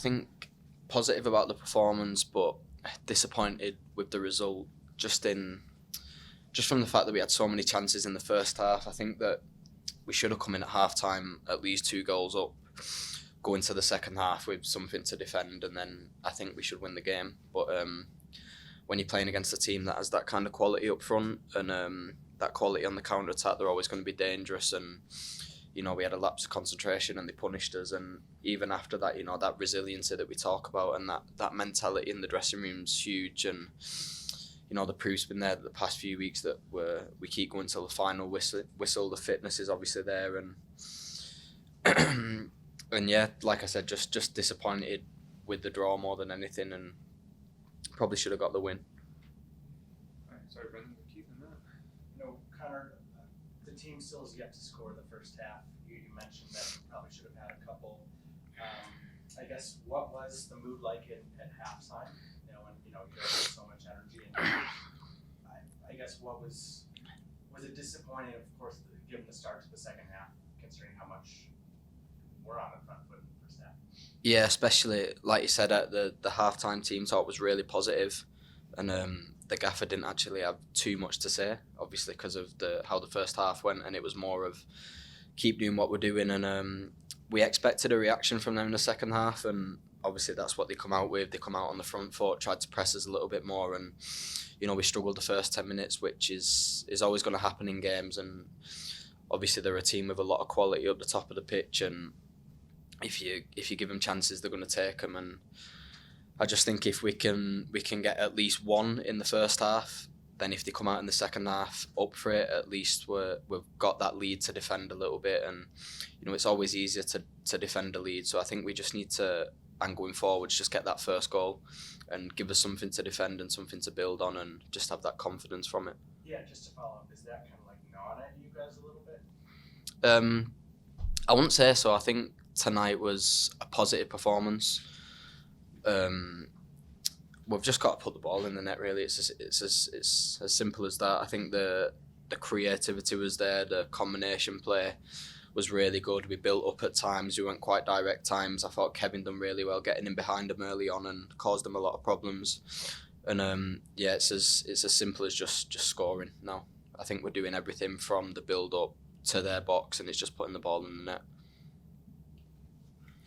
think positive about the performance, but disappointed with the result. Just from the fact that we had so many chances in the first half. I think that we should have come in at half time at least 2 goals up, go into the second half with something to defend, and then I think we should win the game. But when you're playing against a team that has that kind of quality up front and that quality on the counter attack, they're always going to be dangerous. And we had a lapse of concentration and they punished us. And even after that, that resiliency that we talk about and that mentality in the dressing room is huge. And the proof's been there the past few weeks that we keep going till the final whistle. The fitness is obviously there, and and yeah, like I said, just disappointed with the draw more than anything, and probably should have got the win. All right, sorry, Brendan, keep in that. Connor, the team still has yet to score the first half. You mentioned that you probably should have had a couple. I guess what was the mood like at halftime? When you had so much energy, and I guess what was it disappointing? Of course, given the start to the second half, considering how much we're on the front foot in the first half. Yeah, especially like you said, the halftime team talk was really positive, and the gaffer didn't actually have too much to say, obviously because of how the first half went, and it was more of keep doing what we're doing, and we expected a reaction from them in the second half, and obviously that's what they come out with. They come out on the front foot, tried to press us a little bit more, and we struggled the first 10 minutes, which is always going to happen in games. And obviously they're a team with a lot of quality up the top of the pitch, and if you give them chances, they're going to take them. And I just think if we can get at least one in the first half, then if they come out in the second half up for it, at least we've got that lead to defend a little bit. And it's always easier to defend a lead, so I think we just need to, and going forwards, just get that first goal and give us something to defend and something to build on, and just have that confidence from it. Yeah, just to follow up, is that kind of like gnawing at you guys a little bit? I wouldn't say so. I think tonight was a positive performance. We've just got to put the ball in the net, really. It's as simple as that. I think the creativity was there, the combination play was really good. We built up at times, we went quite direct times. I thought Kevin done really well getting in behind them early on and caused them a lot of problems. And it's as simple as just scoring now. I think we're doing everything from the build up to their box, and it's just putting the ball in the net.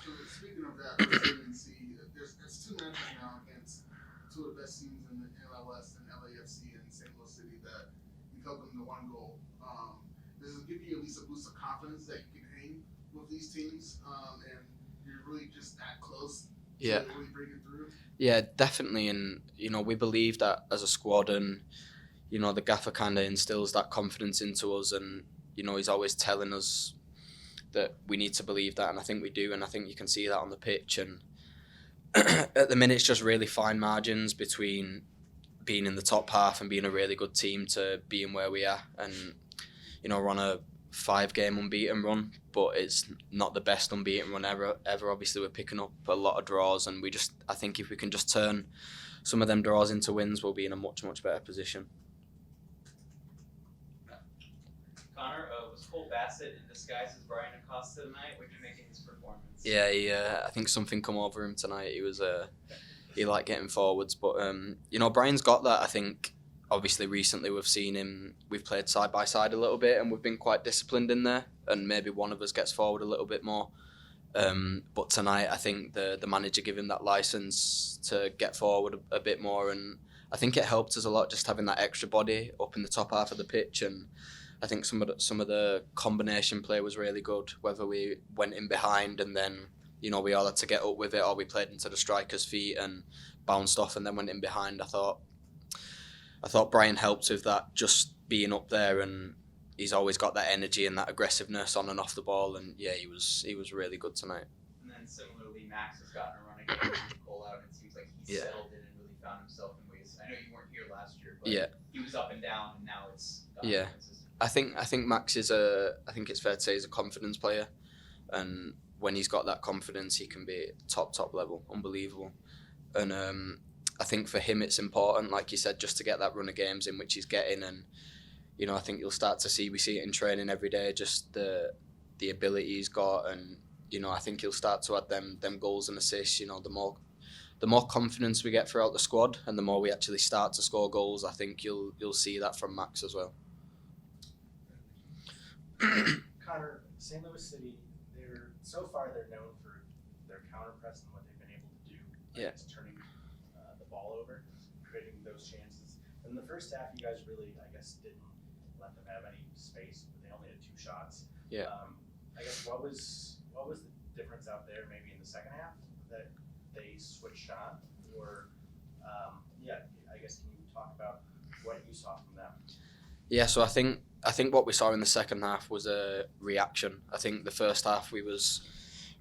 So speaking of that resiliency, there's 2 matches now against 2 of the best teams in the MLS and LAFC and St. Louis City that you held them to 1 goal. Does it give you at least a boost of confidence that you can hang with these teams, and you're really just that close to really breaking through? Yeah, definitely. And we believe that as a squad, and the gaffer kind of instills that confidence into us, and he's always telling us that we need to believe that, and I think we do, and I think you can see that on the pitch. And at the minute, it's just really fine margins between being in the top half and being a really good team to being where we are. And we're on a 5-game unbeaten run, but it's not the best unbeaten run ever. Obviously, we're picking up a lot of draws, and I think if we can just turn some of them draws into wins, we'll be in a much, much better position. Connor, was Cole Bassett in disguise as Brian Acosta tonight? What did you make of his performance? Yeah, I think something come over him tonight. He liked getting forwards, but Brian's got that. I think obviously recently we've played side by side a little bit, and we've been quite disciplined in there, and maybe one of us gets forward a little bit more. But tonight I think the manager gave him that license to get forward a bit more, and I think it helped us a lot just having that extra body up in the top half of the pitch. And I think some of the combination play was really good, whether we went in behind and then we all had to get up with it, or we played into the striker's feet and bounced off and then went in behind. I thought Brian helped with that, just being up there, and he's always got that energy and that aggressiveness on and off the ball, and yeah, he was really good tonight. And then similarly, Max has gotten a run again with Cole out, and it seems like he's settled in and really found himself in ways. I know you weren't here last year, but he was up and down, and now it's consistent. I think Max is I think it's fair to say he's a confidence player, and when he's got that confidence, he can be top level, unbelievable. And I think for him it's important, like you said, just to get that run of games in which he's getting, and I think you'll start to see, we see it in training every day, just the ability he's got, and I think he'll start to add them goals and assists. The more confidence we get throughout the squad, and the more we actually start to score goals, I think you'll see that from Max as well. Connor, St. Louis City, they're known for their counter press and what they've been able to do. Yeah. It's turning the ball over, creating those chances. In the first half, you guys really, I guess, didn't let them have any space. But they only had 2 shots. Yeah. I guess what was the difference out there? Maybe in the second half that they switched on, or I guess can you talk about what you saw from them? Yeah, so I think what we saw in the second half was a reaction. I think the first half we was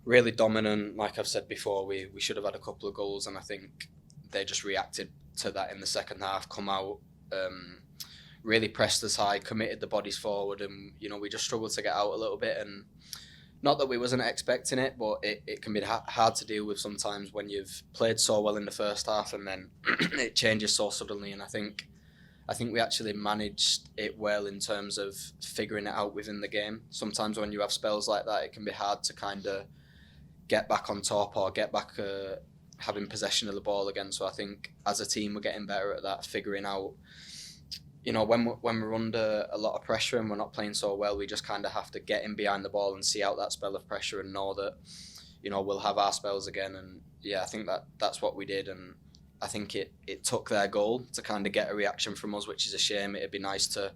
really dominant. Like I've said before, we should have had a couple of goals, and I think they just reacted to that in the second half. Come out, really pressed us high, committed the bodies forward, and we just struggled to get out a little bit. And not that we wasn't expecting it, but it can be hard to deal with sometimes when you've played so well in the first half and then it changes so suddenly. And I think we actually managed it well in terms of figuring it out within the game. Sometimes when you have spells like that, it can be hard to kind of get back on top or get back having possession of the ball again. So I think as a team, we're getting better at that, figuring out, when we're under a lot of pressure and we're not playing so well, we just kind of have to get in behind the ball and see out that spell of pressure and know that, we'll have our spells again. And yeah, I think that's what we did. And I think it took their goal to kind of get a reaction from us, which is a shame. It'd be nice to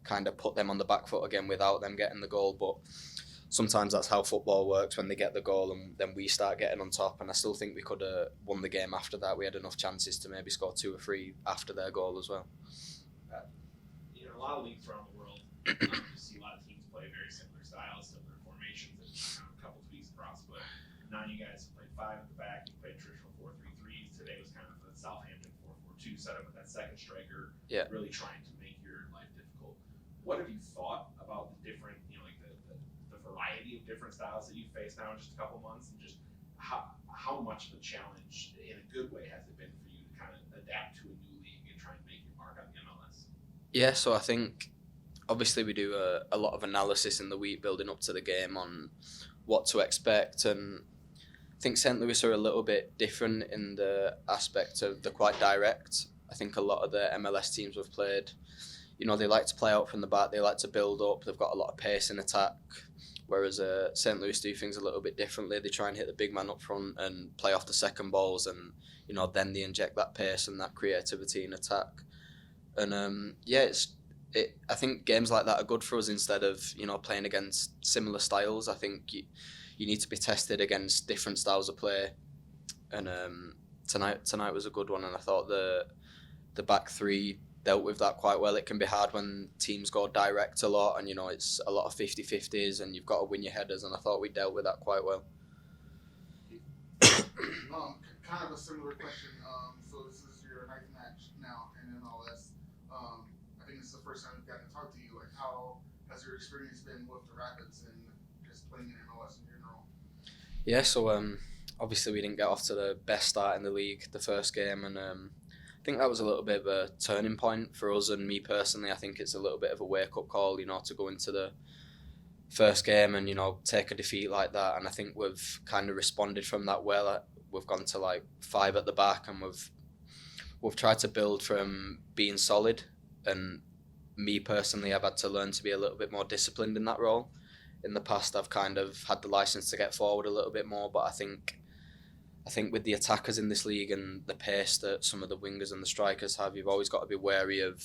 kind of put them on the back foot again without them getting the goal. But sometimes that's how football works, when they get the goal and then we start getting on top. And I still think we could have won the game after that. We had enough chances to maybe score 2 or 3 after their goal as well. A lot of leagues around the world, you see a lot of teams play very similar styles, similar formations, and a couple tweaks across. But now you guys played 5 at the back. You played traditional 4-3-3s. Today was kind of the Southampton 4-4-2 setup with that second striker, really trying to make your life difficult. What have you thought about the different, like the variety of different styles that you face now in just a couple months, and just how much of a challenge, in a good way, has it been for you to kind of adapt to a new league and try and make your mark on the MLS? Yeah, so I think obviously we do a lot of analysis in the week building up to the game on what to expect, and I think St. Louis are a little bit different in the aspect of they're quite direct. I think a lot of the MLS teams we've played, they like to play out from the back, they like to build up, they've got a lot of pace in attack, whereas St. Louis do things a little bit differently. They try and hit the big man up front and play off the second balls, and then they inject that pace and that creativity in attack. And I think games like that are good for us instead of playing against similar styles. I think you need to be tested against different styles of play. And tonight was a good one, and I thought the back 3 dealt with that quite well. It can be hard when teams go direct a lot, and it's a lot of 50-50s, and you've got to win your headers. And I thought we dealt with that quite well. Kind of a similar question. So this is your 9th match now in MLS. I think it's the first time we've gotten to talk to you. Like, how has your experience been with the Rapids and just playing in MLS in general? Yeah, so obviously we didn't get off to the best start in the league the first game, and I think that was a little bit of a turning point for us and me personally. I think it's a little bit of a wake-up call, to go into the first game and, take a defeat like that. And I think we've kind of responded from that well. We've gone to like 5 at the back, and we've tried to build from being solid. And me personally, I've had to learn to be a little bit more disciplined in that role. In the past, I've kind of had the license to get forward a little bit more, but I think with the attackers in this league and the pace that some of the wingers and the strikers have, you've always got to be wary of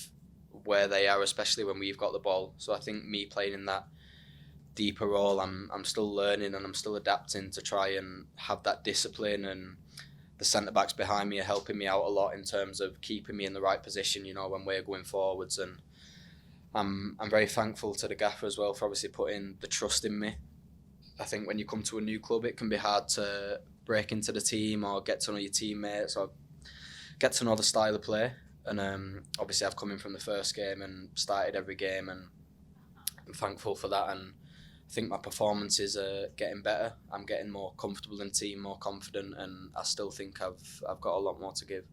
where they are, especially when we've got the ball. So I think me playing in that deeper role, I'm still learning and I'm still adapting to try and have that discipline, and the centre-backs behind me are helping me out a lot in terms of keeping me in the right position, when we're going forwards. And I'm very thankful to the gaffer as well for obviously putting the trust in me. I think when you come to a new club, it can be hard to break into the team or get to know your teammates or get to know the style of play. And obviously I've come in from the first game and started every game, and I'm thankful for that. And I think my performances are getting better. I'm getting more comfortable in team, more confident, and I still think I've got a lot more to give.